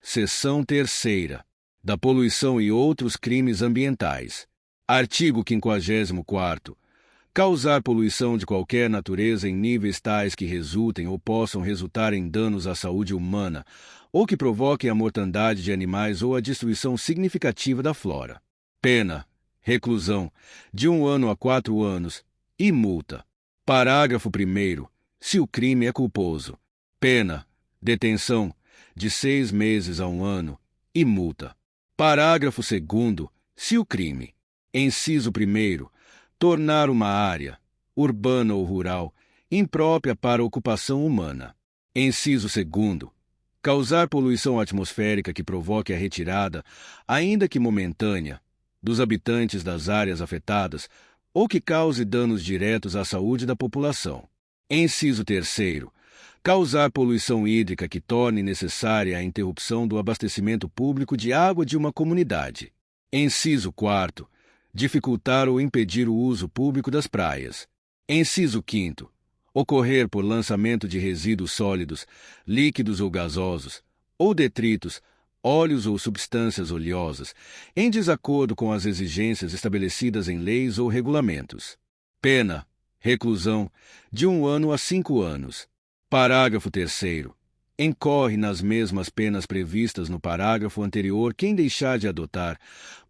Seção 3ª. Da poluição e outros crimes ambientais. Artigo 54º. Causar poluição de qualquer natureza em níveis tais que resultem ou possam resultar em danos à saúde humana, ou que provoquem a mortandade de animais ou a destruição significativa da flora. Pena: reclusão, de 1 ano a 4 anos, e multa. Parágrafo 1º. Se o crime é culposo. Pena: detenção, de 6 meses a 1 ano, e multa. Parágrafo 2º. Se o crime: inciso 1º, tornar uma área, urbana ou rural, imprópria para ocupação humana. Inciso 2º, causar poluição atmosférica que provoque a retirada, ainda que momentânea, dos habitantes das áreas afetadas, ou que cause danos diretos à saúde da população. Inciso 3º, causar poluição hídrica que torne necessária a interrupção do abastecimento público de água de uma comunidade. Inciso 4º, dificultar ou impedir o uso público das praias. Inciso 5º, ocorrer por lançamento de resíduos sólidos, líquidos ou gasosos, ou detritos, óleos ou substâncias oleosas, em desacordo com as exigências estabelecidas em leis ou regulamentos. Pena: reclusão, de 1 ano a 5 anos. Parágrafo 3º. Incorre nas mesmas penas previstas no parágrafo anterior quem deixar de adotar,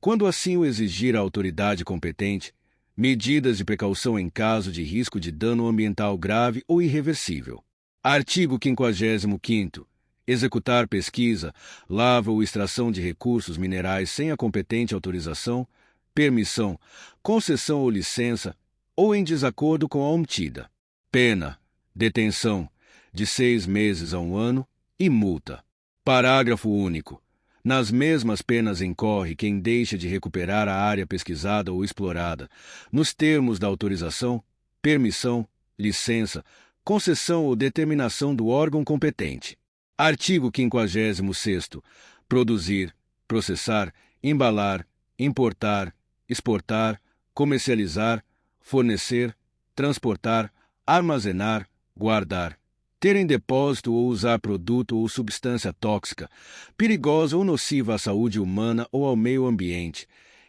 quando assim o exigir a autoridade competente, medidas de precaução em caso de risco de dano ambiental grave ou irreversível. Artigo 55º. Executar pesquisa, lavra ou extração de recursos minerais sem a competente autorização, permissão, concessão ou licença, ou em desacordo com a omitida. Pena: detenção, de 6 meses a 1 ano, e multa. Parágrafo único. Nas mesmas penas incorre quem deixa de recuperar a área pesquisada ou explorada, nos termos da autorização, permissão, licença, concessão ou determinação do órgão competente. Artigo 56º. Produzir, processar, embalar, importar, exportar, comercializar, fornecer, transportar, armazenar, guardar, ter em depósito ou usar produto ou substância tóxica, perigosa ou nociva à saúde humana ou ao meio ambiente,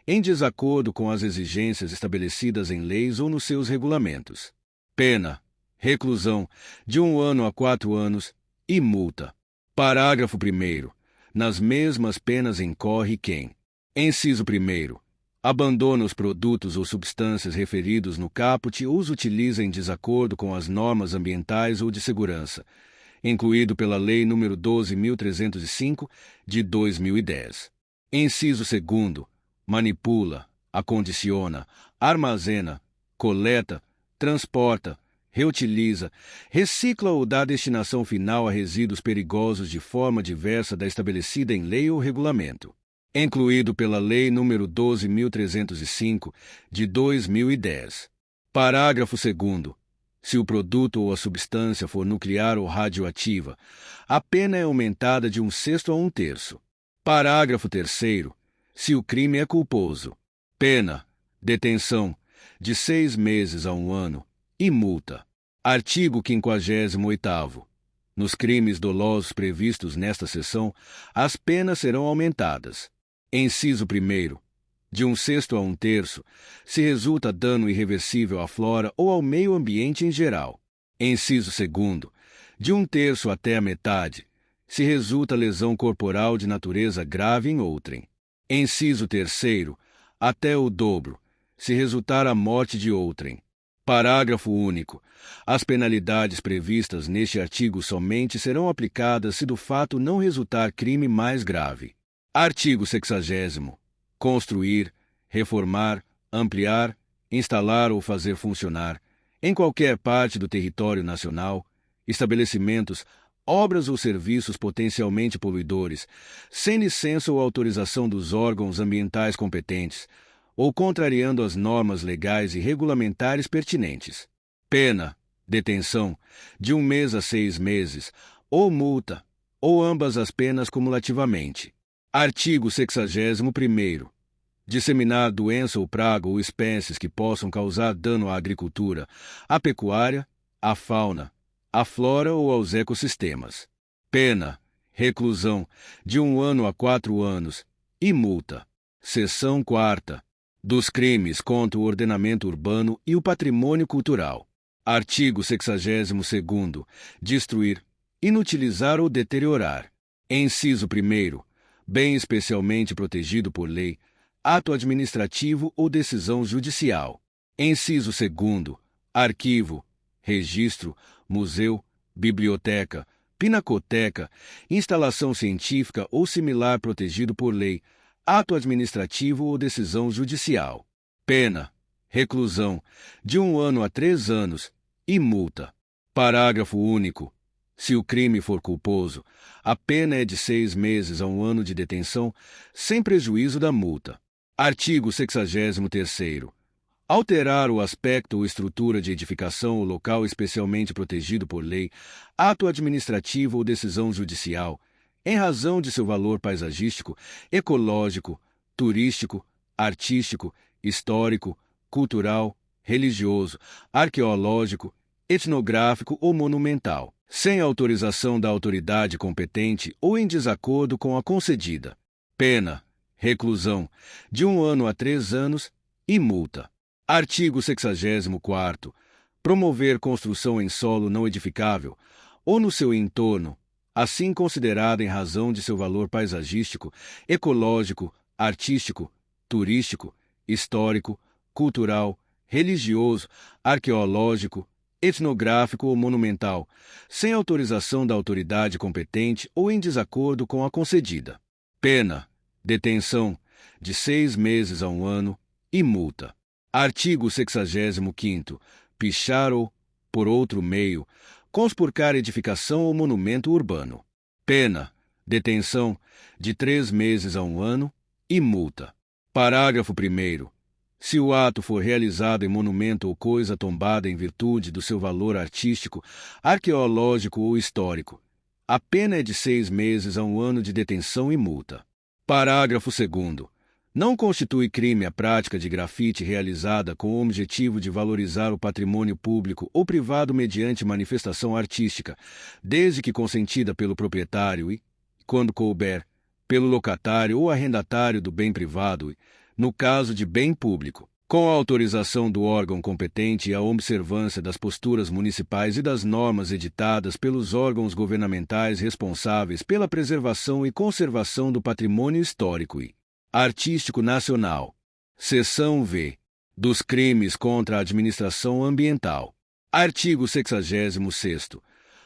em desacordo com as exigências estabelecidas em leis ou nos seus regulamentos. Pena: reclusão, de 1 ano a 4 anos, e multa. Parágrafo 1º. Nas mesmas penas incorre quem: inciso 1º, abandona os produtos ou substâncias referidos no caput ou os utiliza em desacordo com as normas ambientais ou de segurança, incluído pela Lei nº 12.305, de 2010. Inciso 2º, manipula, acondiciona, armazena, coleta, transporta, reutiliza, recicla ou dá destinação final a resíduos perigosos de forma diversa da estabelecida em lei ou regulamento, incluído pela Lei nº 12.305, de 2010. Parágrafo 2º. Se o produto ou a substância for nuclear ou radioativa, a pena é aumentada de 1/6 a 1/3. Parágrafo 3º. Se o crime é culposo. Pena: detenção, de 6 meses a 1 ano, e multa. Artigo 58º. Nos crimes dolosos previstos nesta seção, as penas serão aumentadas. Inciso 1º. De 1/6 a 1/3, se resulta dano irreversível à flora ou ao meio ambiente em geral. Inciso 2º. De 1/3 até a metade, se resulta lesão corporal de natureza grave em outrem. Inciso 3º. Até o dobro, se resultar a morte de outrem. Parágrafo único. As penalidades previstas neste artigo somente serão aplicadas se do fato não resultar crime mais grave. Artigo 60º. Construir, reformar, ampliar, instalar ou fazer funcionar, em qualquer parte do território nacional, estabelecimentos, obras ou serviços potencialmente poluidores, sem licença ou autorização dos órgãos ambientais competentes, ou contrariando as normas legais e regulamentares pertinentes. Pena: detenção, de 1 mês a 6 meses, ou multa, ou ambas as penas cumulativamente. Artigo 61º. Disseminar doença ou praga ou espécies que possam causar dano à agricultura, à pecuária, à fauna, à flora ou aos ecossistemas. Pena: reclusão, de 1 ano a 4 anos, e multa. Seção 4ª. Dos crimes contra o ordenamento urbano e o patrimônio cultural. Artigo 62º. Destruir, inutilizar ou deteriorar. Inciso 1º. Bem especialmente protegido por lei, ato administrativo ou decisão judicial. Inciso 2º. Arquivo, registro, museu, biblioteca, pinacoteca, instalação científica ou similar protegido por lei, ato administrativo ou decisão judicial. Pena, reclusão, de 1 ano a 3 anos, e multa. Parágrafo único. Se o crime for culposo, a pena é de 6 meses a 1 ano de detenção, sem prejuízo da multa. Artigo 63º. Alterar o aspecto ou estrutura de edificação ou local especialmente protegido por lei, ato administrativo ou decisão judicial, em razão de seu valor paisagístico, ecológico, turístico, artístico, histórico, cultural, religioso, arqueológico, etnográfico ou monumental, sem autorização da autoridade competente ou em desacordo com a concedida. Pena, reclusão, de 1 ano a 3 anos, e multa. Artigo 64º. Promover construção em solo não edificável, ou no seu entorno, assim considerada em razão de seu valor paisagístico, ecológico, artístico, turístico, histórico, cultural, religioso, arqueológico, etnográfico ou monumental, sem autorização da autoridade competente ou em desacordo com a concedida. Pena, detenção, de 6 meses a 1 ano, e multa. Artigo 65º. Pichar ou, por outro meio, conspurcar edificação ou monumento urbano. Pena, detenção, de 3 meses a 1 ano, e multa. Parágrafo 1º. Se o ato for realizado em monumento ou coisa tombada em virtude do seu valor artístico, arqueológico ou histórico, a pena é de 6 meses a 1 ano de detenção e multa. Parágrafo 2º. Não constitui crime a prática de grafite realizada com o objetivo de valorizar o patrimônio público ou privado mediante manifestação artística, desde que consentida pelo proprietário e, quando couber, pelo locatário ou arrendatário do bem privado e, no caso de bem público, com a autorização do órgão competente e a observância das posturas municipais e das normas editadas pelos órgãos governamentais responsáveis pela preservação e conservação do patrimônio histórico e artístico nacional. Seção V. Dos crimes contra a administração ambiental. Artigo 66º.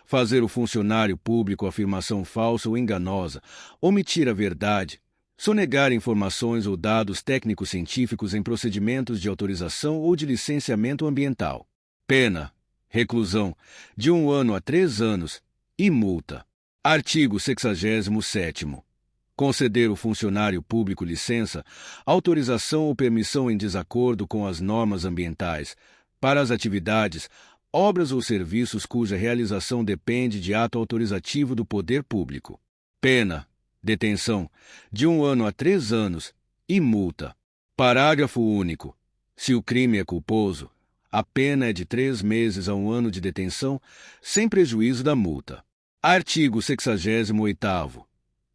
Fazer o funcionário público afirmação falsa ou enganosa, omitir a verdade, sonegar informações ou dados técnico-científicos em procedimentos de autorização ou de licenciamento ambiental. Pena, reclusão, de 1 ano a 3 anos, e multa. Artigo 67º. Conceder ao funcionário público licença, autorização ou permissão em desacordo com as normas ambientais, para as atividades, obras ou serviços cuja realização depende de ato autorizativo do poder público. Pena, detenção, de 1 ano a 3 anos, e multa. Parágrafo único. Se o crime é culposo, a pena é de 3 meses a 1 ano de detenção, sem prejuízo da multa. Artigo 68º.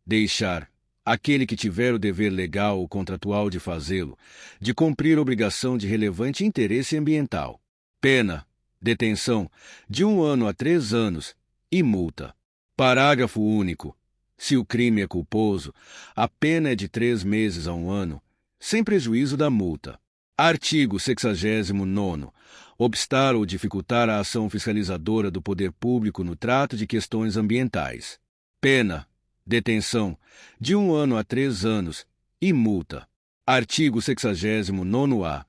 Deixar aquele que tiver o dever legal ou contratual de fazê-lo, de cumprir obrigação de relevante interesse ambiental. Pena, detenção, de 1 ano a 3 anos, e multa. Parágrafo único. Se o crime é culposo, a pena é de 3 meses a 1 ano, sem prejuízo da multa. Artigo 69º. Obstar ou dificultar a ação fiscalizadora do poder público no trato de questões ambientais. Pena, detenção, de 1 ano a 3 anos, e multa. Artigo 69º-A.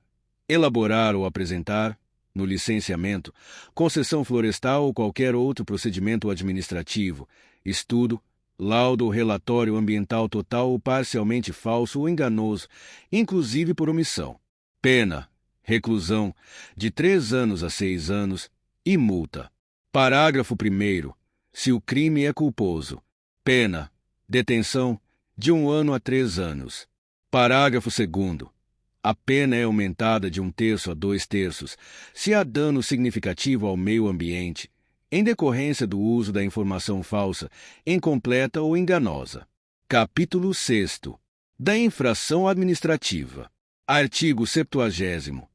Elaborar ou apresentar, no licenciamento, concessão florestal ou qualquer outro procedimento administrativo, estudo, laudo ou relatório ambiental total ou parcialmente falso ou enganoso, inclusive por omissão. Pena, reclusão, de 3 anos a 6 anos, e multa. Parágrafo 1º. Se o crime é culposo. Pena, detenção, de 1 ano a 3 anos. Parágrafo 2º. A pena é aumentada de 1/3 a 2/3 se há dano significativo ao meio ambiente, em decorrência do uso da informação falsa, incompleta ou enganosa. Capítulo 6. Da infração administrativa. Artigo 70º.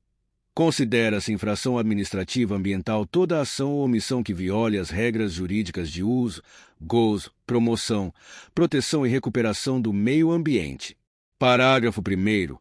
Considera-se infração administrativa ambiental toda ação ou omissão que viole as regras jurídicas de uso, gozo, promoção, proteção e recuperação do meio ambiente. Parágrafo 1º.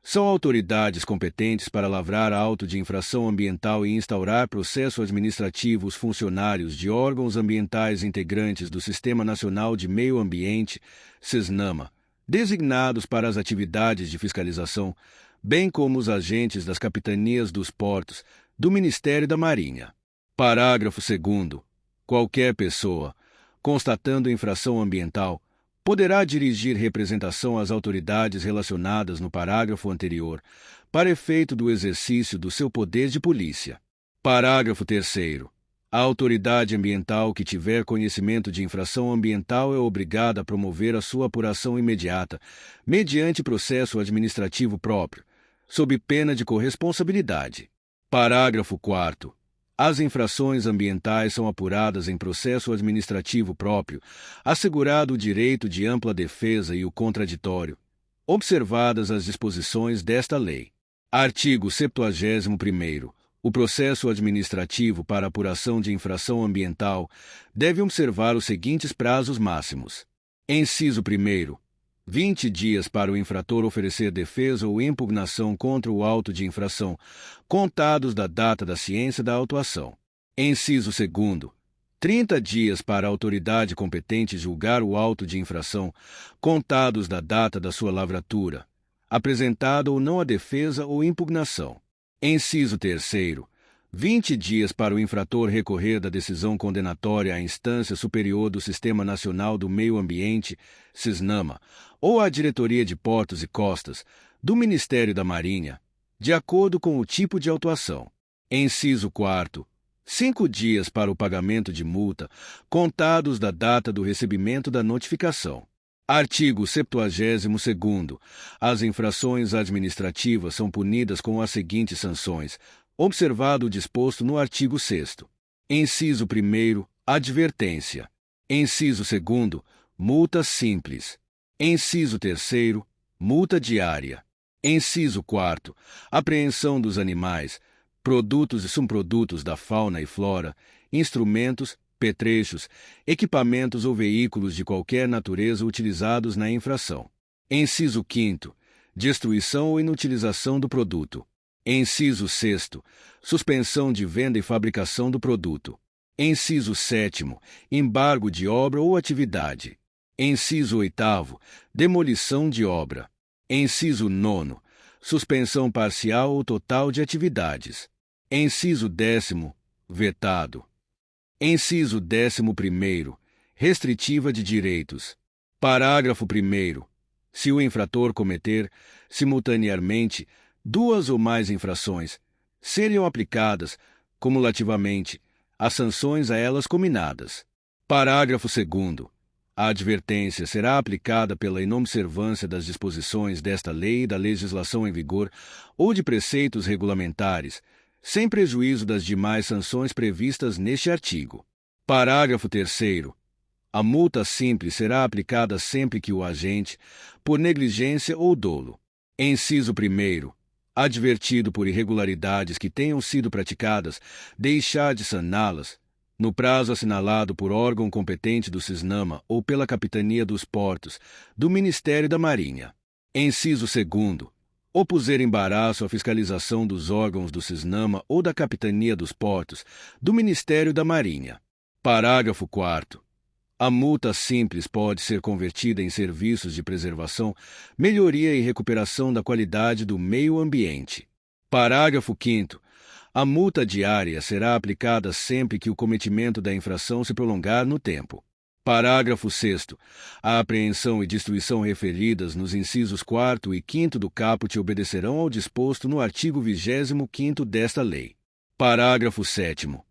São autoridades competentes para lavrar auto de infração ambiental e instaurar processo administrativo os funcionários de órgãos ambientais integrantes do Sistema Nacional de Meio Ambiente, SESNAMA, designados para as atividades de fiscalização, bem como os agentes das capitanias dos portos, do Ministério da Marinha. Parágrafo 2º. Qualquer pessoa, constatando infração ambiental, poderá dirigir representação às autoridades relacionadas no parágrafo anterior, para efeito do exercício do seu poder de polícia. Parágrafo 3º. A autoridade ambiental que tiver conhecimento de infração ambiental é obrigada a promover a sua apuração imediata, mediante processo administrativo próprio, sob pena de corresponsabilidade. Parágrafo 4º. As infrações ambientais são apuradas em processo administrativo próprio, assegurado o direito de ampla defesa e o contraditório, observadas as disposições desta lei. Artigo 71º. O processo administrativo para apuração de infração ambiental deve observar os seguintes prazos máximos. Inciso 1º. 20 dias para o infrator oferecer defesa ou impugnação contra o auto de infração, contados da data da ciência da autuação. Inciso 2º. 30 dias para a autoridade competente julgar o auto de infração, contados da data da sua lavratura, apresentada ou não a defesa ou impugnação. Inciso 3º. 20 dias para o infrator recorrer da decisão condenatória à instância superior do Sistema Nacional do Meio Ambiente, SESNAMA, ou à Diretoria de Portos e Costas, do Ministério da Marinha, de acordo com o tipo de autuação. Inciso 4º. 5 dias para o pagamento de multa, contados da data do recebimento da notificação. Artigo 72º. As infrações administrativas são punidas com as seguintes sanções, observado o disposto no artigo 6º. Inciso 1º. Advertência. Inciso 2º. Multa simples. Inciso 3º. Multa diária. Inciso 4º. Apreensão dos animais, produtos e subprodutos da fauna e flora, instrumentos, petrechos, equipamentos ou veículos de qualquer natureza utilizados na infração. Inciso 5º. Destruição ou inutilização do produto. Inciso 6º. Suspensão de venda e fabricação do produto. Inciso 7º. Embargo de obra ou atividade. Inciso 8º. Demolição de obra. Inciso 9º. Suspensão parcial ou total de atividades. Inciso 10º. Vetado. Inciso 11º. Restritiva de direitos. Parágrafo 1º. Se o infrator cometer, simultaneamente, 2 ou mais infrações, seriam aplicadas, cumulativamente, as sanções a elas cominadas. Parágrafo 2º. A advertência será aplicada pela inobservância das disposições desta lei e da legislação em vigor ou de preceitos regulamentares, sem prejuízo das demais sanções previstas neste artigo. Parágrafo 3º. A multa simples será aplicada sempre que o agente, por negligência ou dolo, inciso 1º, advertido por irregularidades que tenham sido praticadas, deixar de saná-las, no prazo assinalado por órgão competente do SESNAMA ou pela Capitania dos Portos, do Ministério da Marinha. Inciso 2º. Opuser embaraço à fiscalização dos órgãos do SESNAMA ou da Capitania dos Portos, do Ministério da Marinha. Parágrafo 4º. A multa simples pode ser convertida em serviços de preservação, melhoria e recuperação da qualidade do meio ambiente. Parágrafo 5º. A multa diária será aplicada sempre que o cometimento da infração se prolongar no tempo. Parágrafo 6º. A apreensão e destruição referidas nos incisos 4º e 5º do caput obedecerão ao disposto no artigo 25º desta lei. Parágrafo 7º.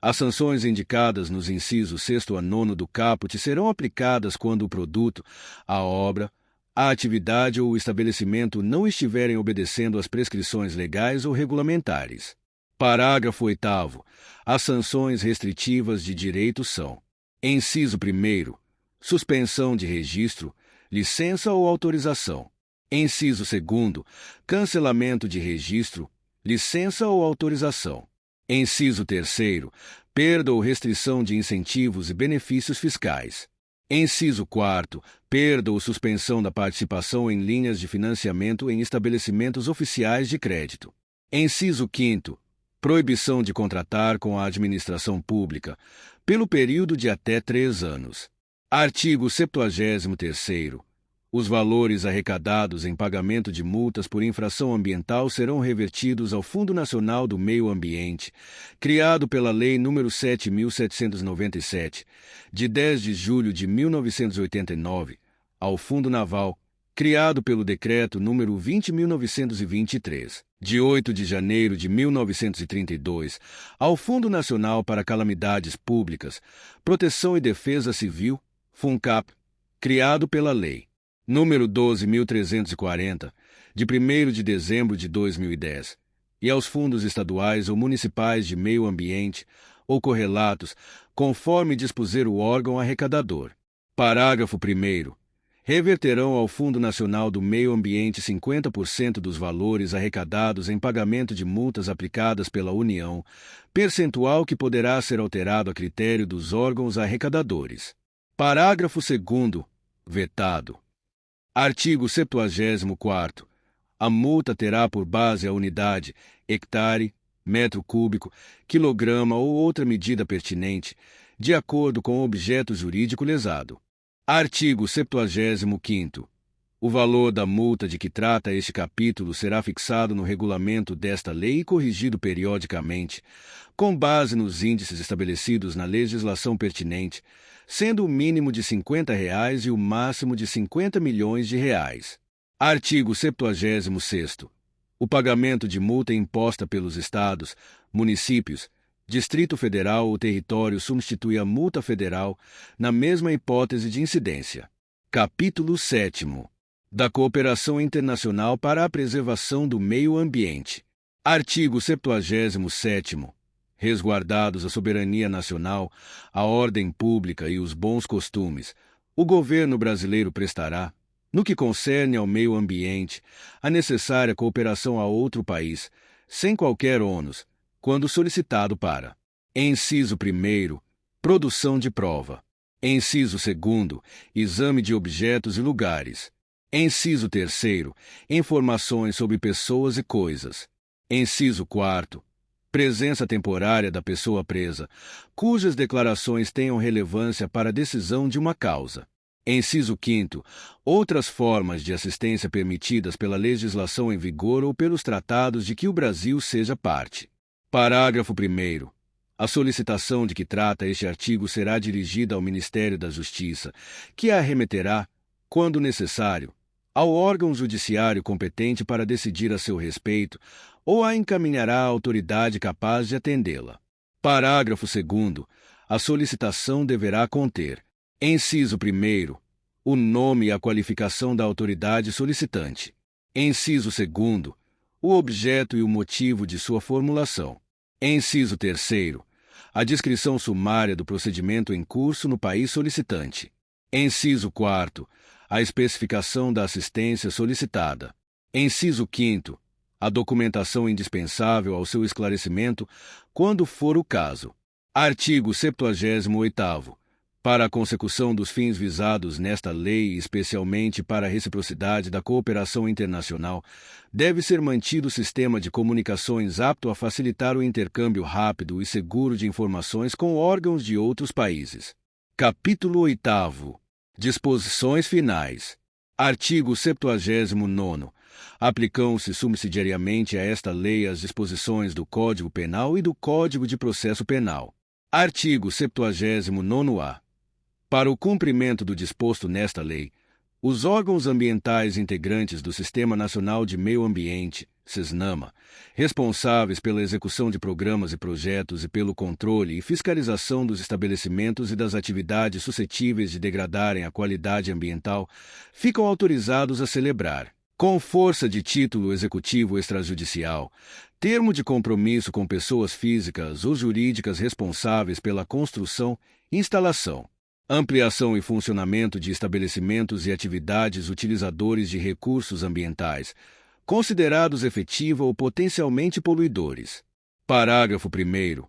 As sanções indicadas nos incisos 6º a 9º do caput serão aplicadas quando o produto, a obra, a atividade ou o estabelecimento não estiverem obedecendo às prescrições legais ou regulamentares. Parágrafo 8º. As sanções restritivas de direito são: inciso 1º, suspensão de registro, licença ou autorização. Inciso 2º, cancelamento de registro, licença ou autorização. Inciso 3º, perda ou restrição de incentivos e benefícios fiscais. Inciso 4º, perda ou suspensão da participação em linhas de financiamento em estabelecimentos oficiais de crédito. Inciso 5º, proibição de contratar com a administração pública, pelo período de até 3 anos. Artigo 73º. Os valores arrecadados em pagamento de multas por infração ambiental serão revertidos ao Fundo Nacional do Meio Ambiente, criado pela Lei nº 7.797, de 10 de julho de 1989, ao Fundo Naval, criado pelo Decreto nº 20.923, de 8 de janeiro de 1932, ao Fundo Nacional para Calamidades Públicas, Proteção e Defesa Civil, FUNCAP, criado pela Lei número 12.340, de 1º de dezembro de 2010, e aos fundos estaduais ou municipais de meio ambiente, ou correlatos, conforme dispuser o órgão arrecadador. Parágrafo 1º. Reverterão ao Fundo Nacional do Meio Ambiente 50% dos valores arrecadados em pagamento de multas aplicadas pela União, percentual que poderá ser alterado a critério dos órgãos arrecadadores. Parágrafo 2º. Vetado. Artigo 74º. A multa terá por base a unidade, hectare, metro cúbico, quilograma ou outra medida pertinente, de acordo com o objeto jurídico lesado. Artigo 75º. O valor da multa de que trata este capítulo será fixado no regulamento desta lei e corrigido periodicamente, com base nos índices estabelecidos na legislação pertinente, sendo o mínimo de R$ 50 e o máximo de R$ 50 milhões. Artigo 76º. O pagamento de multa imposta pelos Estados, municípios, Distrito Federal ou território substitui a multa federal na mesma hipótese de incidência. Capítulo 7º. Da Cooperação Internacional para a Preservação do Meio Ambiente. Artigo 77º. Resguardados a soberania nacional, a ordem pública e os bons costumes, o governo brasileiro prestará, no que concerne ao meio ambiente, a necessária cooperação a outro país, sem qualquer ônus, quando solicitado para: inciso 1º, produção de prova; inciso 2º, exame de objetos e lugares; inciso 3º, informações sobre pessoas e coisas; inciso 4º, presença temporária da pessoa presa, cujas declarações tenham relevância para a decisão de uma causa; inciso 5º, outras formas de assistência permitidas pela legislação em vigor ou pelos tratados de que o Brasil seja parte. Parágrafo 1º. A solicitação de que trata este artigo será dirigida ao Ministério da Justiça, que a remeterá, quando necessário, ao órgão judiciário competente para decidir a seu respeito, ou a encaminhará à autoridade capaz de atendê-la. Parágrafo 2º. A solicitação deverá conter: inciso 1º, o nome e a qualificação da autoridade solicitante; inciso 2º, o objeto e o motivo de sua formulação; inciso 3º, a descrição sumária do procedimento em curso no país solicitante; inciso 4º, a especificação da assistência solicitada; inciso 5º, a documentação indispensável ao seu esclarecimento, quando for o caso. Artigo 78º. Para a consecução dos fins visados nesta lei e especialmente para a reciprocidade da cooperação internacional, deve ser mantido o sistema de comunicações apto a facilitar o intercâmbio rápido e seguro de informações com órgãos de outros países. Capítulo 8º. Disposições finais. Artigo 79º. Aplicam-se subsidiariamente a esta lei as disposições do Código Penal e do Código de Processo Penal. Artigo 79º-A. Para o cumprimento do disposto nesta lei, os órgãos ambientais integrantes do Sistema Nacional de Meio Ambiente, SESNAMA, responsáveis pela execução de programas e projetos e pelo controle e fiscalização dos estabelecimentos e das atividades suscetíveis de degradarem a qualidade ambiental, ficam autorizados a celebrar, com força de título executivo extrajudicial, termo de compromisso com pessoas físicas ou jurídicas responsáveis pela construção, instalação, ampliação e funcionamento de estabelecimentos e atividades utilizadores de recursos ambientais, considerados efetiva ou potencialmente poluidores. Parágrafo 1º.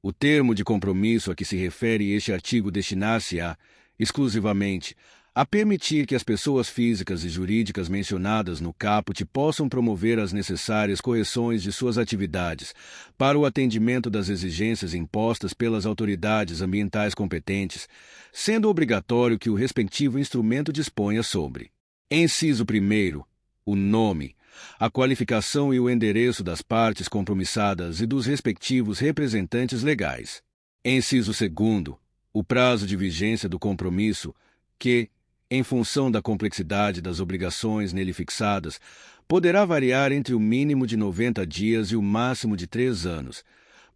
O termo de compromisso a que se refere este artigo destinar-se-á, exclusivamente, a permitir que as pessoas físicas e jurídicas mencionadas no caput possam promover as necessárias correções de suas atividades para o atendimento das exigências impostas pelas autoridades ambientais competentes, sendo obrigatório que o respectivo instrumento disponha sobre: inciso 1º, o nome, a qualificação e o endereço das partes compromissadas e dos respectivos representantes legais. Inciso 2º, o prazo de vigência do compromisso, que, em função da complexidade das obrigações nele fixadas, poderá variar entre o mínimo de 90 dias e o máximo de 3 anos,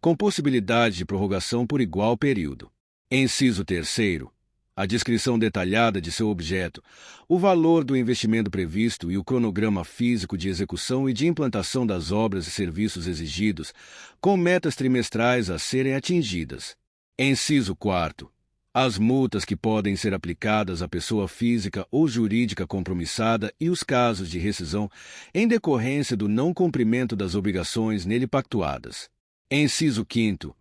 com possibilidade de prorrogação por igual período. Inciso 3º, a descrição detalhada de seu objeto, o valor do investimento previsto e o cronograma físico de execução e de implantação das obras e serviços exigidos, com metas trimestrais a serem atingidas. Inciso 4º, as multas que podem ser aplicadas à pessoa física ou jurídica compromissada e os casos de rescisão em decorrência do não cumprimento das obrigações nele pactuadas. Inciso 5º,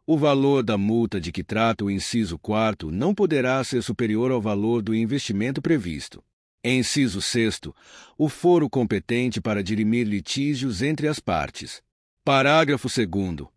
o valor da multa de que trata o inciso 4º não poderá ser superior ao valor do investimento previsto. Inciso 6º, o foro competente para dirimir litígios entre as partes. Parágrafo 2º.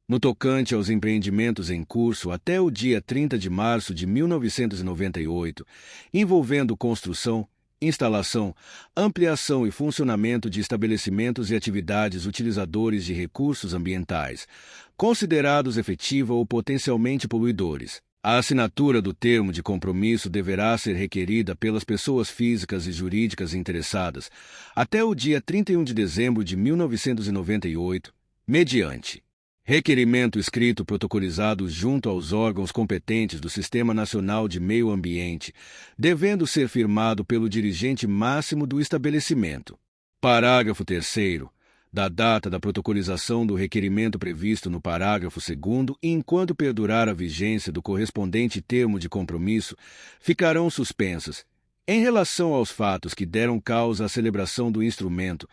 No tocante aos empreendimentos em curso até o dia 30 de março de 1998, envolvendo construção, instalação, ampliação e funcionamento de estabelecimentos e atividades utilizadores de recursos ambientais, considerados efetiva ou potencialmente poluidores, a assinatura do termo de compromisso deverá ser requerida pelas pessoas físicas e jurídicas interessadas até o dia 31 de dezembro de 1998, mediante requerimento escrito protocolizado junto aos órgãos competentes do Sistema Nacional de Meio Ambiente, devendo ser firmado pelo dirigente máximo do estabelecimento. Parágrafo 3º. Da data da protocolização do requerimento previsto no parágrafo 2º e enquanto perdurar a vigência do correspondente termo de compromisso, ficarão suspensas, em relação aos fatos que deram causa à celebração do instrumento,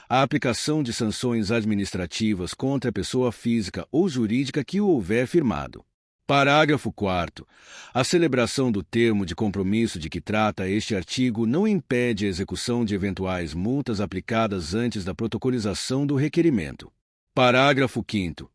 a aplicação de sanções administrativas contra a pessoa física ou jurídica que o houver firmado. Parágrafo 4º. A celebração do termo de compromisso de que trata este artigo não impede a execução de eventuais multas aplicadas antes da protocolização do requerimento. Parágrafo 5º.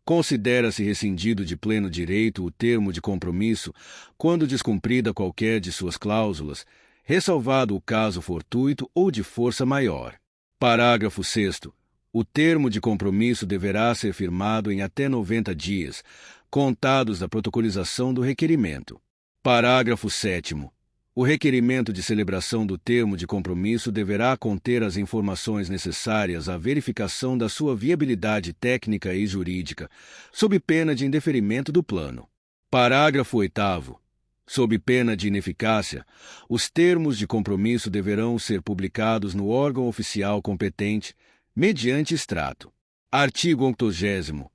Considera-se rescindido de pleno direito o termo de compromisso quando descumprida qualquer de suas cláusulas, ressalvado o caso fortuito ou de força maior. Parágrafo 6º. O termo de compromisso deverá ser firmado em até 90 dias, contados da protocolização do requerimento. Parágrafo 7º. O requerimento de celebração do termo de compromisso deverá conter as informações necessárias à verificação da sua viabilidade técnica e jurídica, sob pena de indeferimento do plano. Parágrafo 8º. Sob pena de ineficácia, os termos de compromisso deverão ser publicados no órgão oficial competente, mediante extrato. Artigo 80º.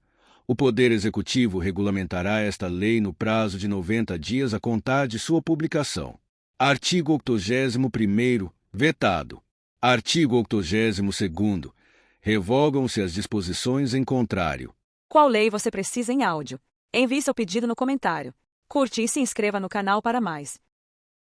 O Poder Executivo regulamentará esta lei no prazo de 90 dias a contar de sua publicação. Artigo 81º. Vetado. Artigo 82º. Revogam-se as disposições em contrário. Qual lei você precisa em áudio? Envie seu pedido no comentário. Curte e se inscreva no canal para mais.